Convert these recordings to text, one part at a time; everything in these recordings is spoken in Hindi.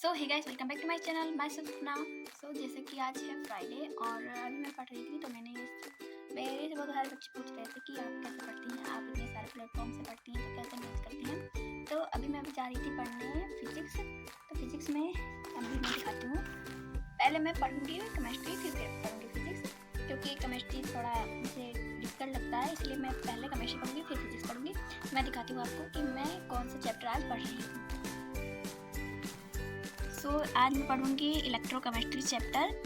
So hey guys, welcome back to my channel my Sapna. So जैसे कि आज है फ्राइडे और अभी मैं पढ़ रही थी तो मेरे से बहुत सारे बच्चे पूछ रहे थे कि आप कैसे पढ़ती हैं, आप इतने सारे प्लेटफॉर्म से पढ़ती हैं तो कैसे मैनेज करती हैं। तो अभी मैं जा रही थी पढ़ने फिजिक्स। तो फिजिक्स में अभी मैं दिखाती हूँ। पहले मैं पढ़ूँगी केमिस्ट्री, फिर पढ़ूँगी फिजिक्स, क्योंकि केमिस्ट्री थोड़ा मुझे डिफिकल्ट लगता है, इसलिए मैं पहले केमिस्ट्री पढ़ूँगी फिर फिजिक्स पढ़ूँगी। मैं दिखाती हूँ आपको कि मैं कौन सा चैप्टर आज पढ़ रही हूँ। आज मैं पढ़ूंगी इलेक्ट्रोकेमिस्ट्री चैप्टर।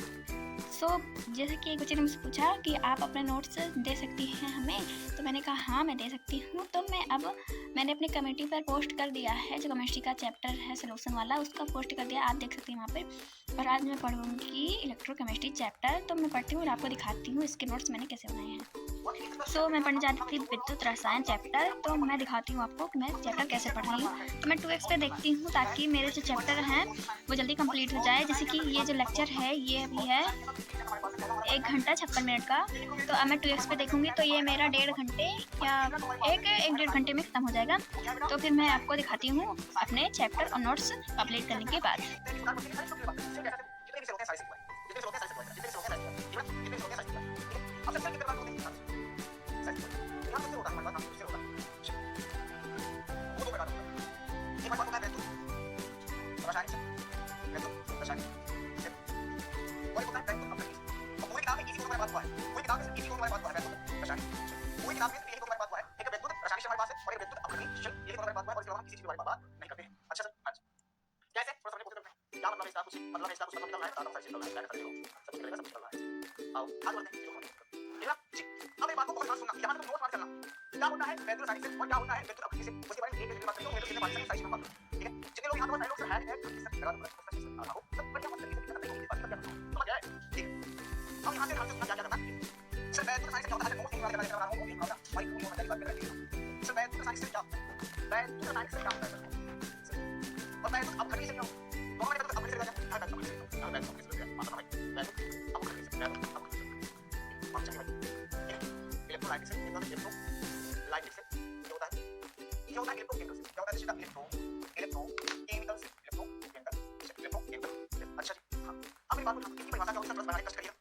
जैसे कि एक बच्चे ने मुझसे पूछा कि आप अपने नोट्स दे सकती हैं हमें, तो मैंने कहा हाँ मैं दे सकती हूँ। तो मैंने अपनी कम्युनिटी पर पोस्ट कर दिया है, जो केमिस्ट्री का चैप्टर है सोल्यूशन वाला, उसका पोस्ट कर दिया, आप देख सकती हैं वहाँ पे। और आज मैं पढ़ूंगी इलेक्ट्रोकेमिस्ट्री चैप्टर। तो मैं पढ़ती हूँ और आपको दिखाती हूँ इसके नोट्स मैंने कैसे बनाए हैं। मैं पढ़ने जाती थी विद्युत रसायन चैप्टर। तो मैं दिखाती हूँ आपको कि मैं चैप्टर कैसे पढ़ रही हूँ। तो मैं 2x पे देखती हूँ ताकि मेरे जो चैप्टर हैं वो जल्दी कंप्लीट हो जाए। जैसे कि ये जो लेक्चर है ये अभी है 1 घंटा 56 मिनट का। तो अब मैं 2x पे देखूंगी तो ये मेरा 1.5 घंटे या एक 1.5 घंटे में ख़त्म हो जाएगा। तो फिर मैं आपको दिखाती हूँ अपने चैप्टर और नोट्स कंप्लीट करने के बाद। क्या होता है वेक्टर साइड से और क्या होता है वेक्टर अभिक्रिया से, उसके बारे में एक बात करेंगे। वेक्टर साइड से साइड में बात करेंगे, ठीक है। जितने लोग यहां पर लोग है इससे लगा दो उसका चीज आ रहा हो सब बढ़िया मत तरीके से करते हैं, बात करते हैं समझ गए, ठीक है। अब यहां से क्या करना है सर, वेक्टर साइड से क्या होता है, नोट नहीं करना है, वो नहीं होगा भाई, वो होना चाहिए बात कर रहे हैं सर। वेक्टर साइड से क्या होता है, वेक्टर साइड से क्या होता है और वेक्टर अब खड़ी से क्या दोनों में तो अब से लगा है, वेक्टर से क्या वेक्टर से लगा मालूम है वेक्टर अब खड़ी से वेक्टर अब खड़ी से हम चलिए इलेक्ट्रोलाइटिक से इलेक्ट्रो लाइटिक से क्या होता है इलेक्ट्रो केमिकल से क्या होता है, इलेक्ट्रो केमिकल से इलेक्ट्रो केमिकल। अच्छा जी, हाँ अब मेरी बात को कितनी परिभाषा का प्लस बनाने की कोशिश करिए।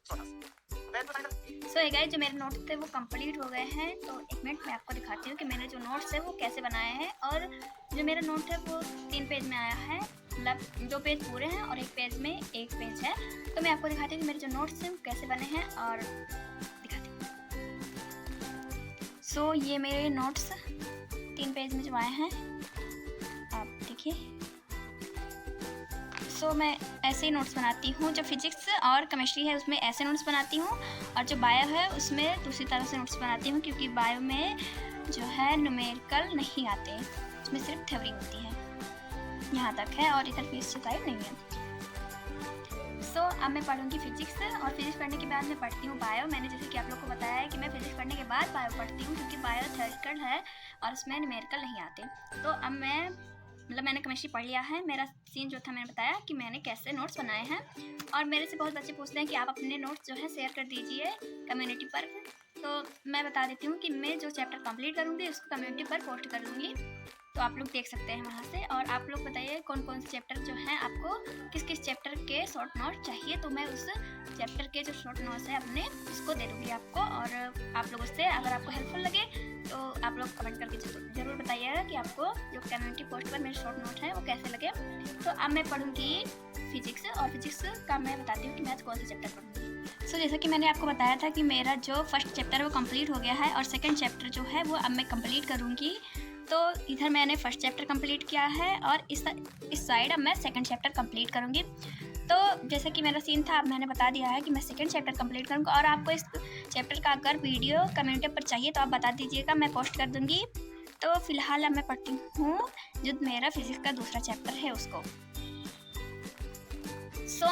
सो ये गाइस, जो मेरे नोट्स थे वो कंप्लीट हो गए हैं। तो एक मिनट मैं आपको दिखाती हूँ कि मैंने जो नोट्स है वो कैसे बनाए हैं। और जो मेरा नोट है वो 3 पेज में आया है, मतलब 2 पेज पूरे हैं और 1 पेज में 1 पेज है। तो मैं आपको दिखाती हूँ कि मेरे जो नोट्स हैं वो कैसे बने हैं और दिखाती हूँ। ये मेरे नोट्स 3 पेज में जो आए हैं आप देखिए। मैं ऐसे ही नोट्स बनाती हूँ। जो फिजिक्स और केमिस्ट्री है उसमें ऐसे नोट्स बनाती हूँ, और जो बायो है उसमें दूसरी तरह से नोट्स बनाती हूँ, क्योंकि बायो में जो है न्यूमेरिकल नहीं आते, उसमें सिर्फ थ्योरी होती है, यहाँ तक है और इधर फीस साइड नहीं है। अब मैं पढ़ूंगी फिजिक्स, और फिजिक्स पढ़ने के बाद मैं पढ़ती हूँ बायो। मैंने जैसे कि आप लोग को बताया है कि मैं फिजिक्स पढ़ने के बाद बायो पढ़ती हूँ, क्योंकि बायो थ्योरिटिकल है और उसमें न्यूमेरिकल नहीं आते। तो अब मैंने केमिस्ट्री पढ़ लिया है। मेरा सीन जो था मैंने बताया कि मैंने कैसे नोट्स बनाए हैं। और मेरे से बहुत बच्चे पूछते हैं कि आप अपने नोट्स जो है शेयर कर दीजिए कम्युनिटी पर। तो मैं बता देती हूँ कि मैं जो चैप्टर कंप्लीट करूँगी उसको कम्युनिटी पर पोस्ट कर दूँगी, तो आप लोग देख सकते हैं वहाँ से। और आप लोग बताइए कौन कौन से चैप्टर जो हैं आपको किस किस चैप्टर के शॉर्ट नोट चाहिए, तो मैं उस चैप्टर के जो शॉर्ट नोट्स हैं अपने उसको दे दूँगी आपको। और आप लोग उससे अगर आपको हेल्पफुल लगे तो आप लोग कमेंट करके ज़रूर बताइएगा कि आपको जो कम्युनिटी पोस्ट पर मेरे शॉर्ट नोट हैं वो कैसे लगे। तो अब मैं पढ़ूँगी फिजिक्स, और फिजिक्स का मैं बताती हूँ कि मैं कौन सा चैप्टर पढ़ूँगी। जैसा कि मैंने आपको बताया था कि मेरा जो फर्स्ट चैप्टर है वो कंप्लीट हो गया है, और सेकंड चैप्टर जो है वो अब मैं कंप्लीट करूँगी। तो इधर मैंने फर्स्ट चैप्टर कंप्लीट किया है और इस साइड अब मैं सेकंड चैप्टर कंप्लीट करूँगी। तो जैसा कि मेरा सीन था अब मैंने बता दिया है कि मैं सेकंड चैप्टर कंप्लीट करूँगा। और आपको इस चैप्टर का अगर वीडियो कम्युनिटी पर चाहिए तो आप बता दीजिएगा, मैं पोस्ट कर दूँगी। तो फिलहाल अब मैं पढ़ती हूँ जो मेरा फिजिक्स का दूसरा चैप्टर है उसको।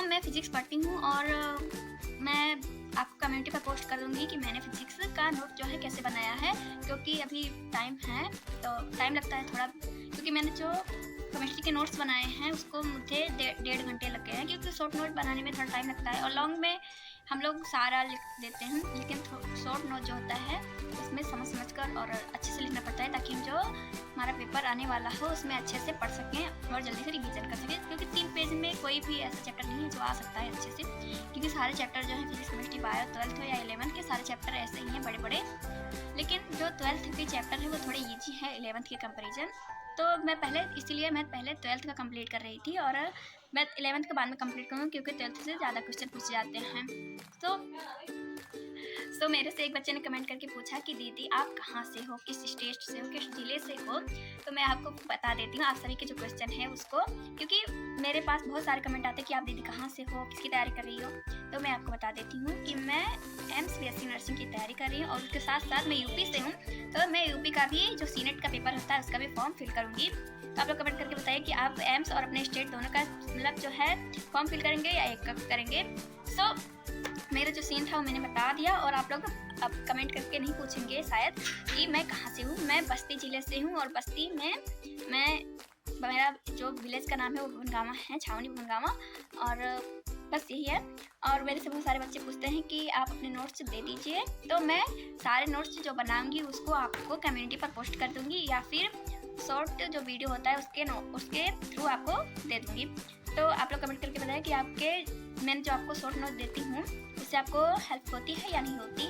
मैं फिजिक्स पढ़ती हूँ और मैं आपको कम्युनिटी पर पोस्ट कर दूँगी कि मैंने फिजिक्स का नोट जो है कैसे बनाया है, क्योंकि अभी टाइम है तो टाइम लगता है थोड़ा, क्योंकि मैंने जो केमिस्ट्री के नोट्स बनाए हैं उसको मुझे 1.5 घंटे लग गए हैं, क्योंकि शॉर्ट नोट बनाने में थोड़ा टाइम लगता है और लॉन्ग में हम लोग सारा लिख देते हैं, लेकिन शॉर्ट नोट जो होता है उसमें समझ कर और अच्छे से लिखना पड़ता है, ताकि हम जो हमारा पेपर आने वाला हो उसमें अच्छे से पढ़ सकें और जल्दी से रिवीजन कर सकें, क्योंकि 3 पेज में कोई भी ऐसा चैप्टर नहीं है जो आ सकता है अच्छे से, क्योंकि सारे चैप्टर जो है फिजिक्स, केमिस्ट्री, बायो, 12th हो या 11th के सारे चैप्टर ऐसे ही हैं बड़े बड़े। लेकिन जो 12th के चैप्टर है वो थोड़े ईजी है 11th के कंपेरिजन। तो मैं पहले 12th का कंप्लीट कर रही थी और मैं 11th के बाद में कंप्लीट करूँगी, क्योंकि 12th से ज़्यादा क्वेश्चन पूछे जाते हैं। तो मेरे से एक बच्चे ने कमेंट करके पूछा कि दीदी आप कहाँ से हो, किस स्टेट से हो, किस जिले से हो। तो मैं आपको बता देती हूँ आप सभी के जो क्वेश्चन है उसको, क्योंकि मेरे पास बहुत सारे कमेंट आते हैं कि आप दीदी कहाँ से हो, किसकी तैयारी कर रही हो। तो मैं आपको बता देती हूँ कि मैं एम्स BSc नर्सिंग की तैयारी कर रही हूँ और उसके साथ साथ मैं यूपी से हूँ। तो मैं यूपी का भी जो सीनेट का पेपर होता है उसका भी फॉर्म फिल करूँगी। तो आप लोग कमेंट करके बताइए कि आप एम्स और अपने स्टेट दोनों का मतलब जो है फॉर्म फिल करेंगे या एक करेंगे। सो मेरा जो सीन था वो मैंने बता दिया, और आप लोग अब कमेंट करके नहीं पूछेंगे शायद कि मैं कहाँ से हूँ। मैं बस्ती ज़िले से हूँ और बस्ती में मेरा जो विलेज का नाम है वो भुनगामा है, छावनी भुनगामा, और बस यही है। और मेरे से बहुत सारे बच्चे पूछते हैं कि आप अपने नोट्स दे दीजिए, तो मैं सारे नोट्स जो बनाऊंगी उसको आपको कम्युनिटी पर पोस्ट कर दूंगी या फिर शॉर्ट जो वीडियो होता है उसके थ्रू आपको दे दूंगी। तो आप लोग कमेंट करके बताएं कि मैंने जो आपको शॉर्ट नोट देती हूँ उससे आपको हेल्प होती है या नहीं होती।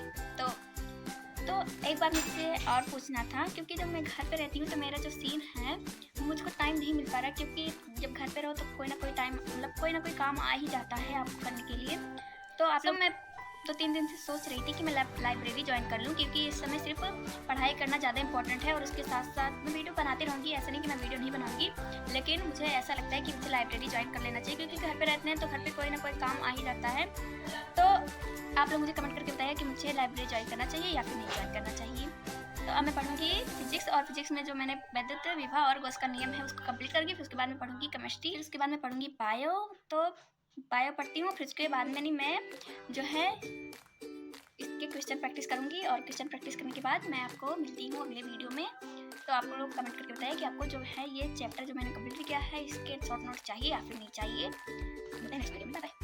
तो एक बार मुझसे और पूछना था, क्योंकि जब मैं घर पे रहती हूँ तो मेरा जो सीन है मुझको टाइम नहीं मिल पा रहा, क्योंकि जब घर पे रहो तो कोई ना कोई टाइम मतलब कोई ना कोई काम आ ही जाता है आपको करने के लिए। तो आप लोग मैं 2-3 दिन से सोच रही थी कि मैं लाइब्रेरी ज्वाइन कर लूँ, क्योंकि इस समय सिर्फ पढ़ाई करना ज़्यादा इंपॉर्टेंट है और उसके साथ साथ मैं वीडियो बनाती रहूँगी। ऐसा नहीं कि मैं वीडियो नहीं बनाऊँगी, लेकिन मुझे ऐसा लगता है कि मुझे लाइब्रेरी ज्वाइन कर लेना चाहिए, क्योंकि घर पे रहते हैं तो घर पे कोई ना कोई काम आ ही जाता है। तो आप लोग मुझे कमेंट करके बताइए कि मुझे लाइब्रेरी ज्वाइन करना चाहिए या फिर नहीं ज्वाइन करना चाहिए। तो अब मैं पढ़ूँगी फिजिक्स, और फिजिक्स में जो मैंने वैद्युत विभव और गॉस का नियम है उसको कंप्लीट करूँगी। फिर उसके बाद में पढ़ूँगी केमिस्ट्री, फिर उसके बाद में पढ़ूँगी बायो। तो बायो पढ़ती हूँ, फिर उसके बाद में मैं जो है इसके क्वेश्चन प्रैक्टिस करूँगी, और क्वेश्चन प्रैक्टिस करने के बाद मैं आपको मिलती हूँ अगले वीडियो में। तो आप लोग कमेंट करके बताइए कि आपको जो है ये चैप्टर जो मैंने कंप्लीट किया है इसके शॉर्ट नोट्स चाहिए या फिर नहीं चाहिए। मिलते हैं नेक्स्ट वीडियो में, बाय बाय।